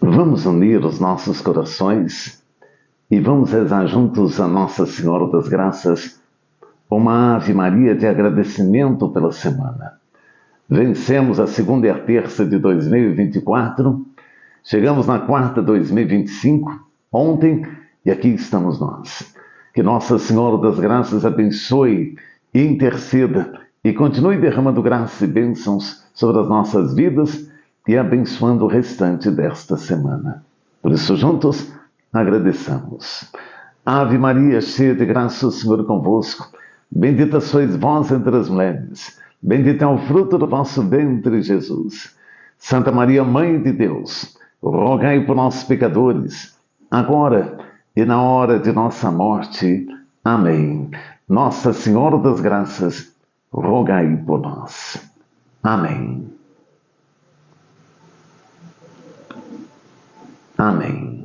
Vamos unir os nossos corações e vamos rezar juntos a Nossa Senhora das Graças, uma Ave Maria de agradecimento pela semana. Vencemos a segunda e a terça de 2024, chegamos na quarta 2025, ontem, e aqui estamos nós. Que Nossa Senhora das Graças abençoe e interceda e continue derramando graça e bênçãos sobre as nossas vidas e abençoando o restante desta semana. Por isso, juntos, agradeçamos. Ave Maria, cheia de graça, o Senhor é convosco. Bendita sois vós entre as mulheres. Bendito é o fruto do vosso ventre, Jesus. Santa Maria, Mãe de Deus, rogai por nós, pecadores, agora e na hora de nossa morte. Amém. Nossa Senhora das Graças, rogai por nós. Amém. Amém.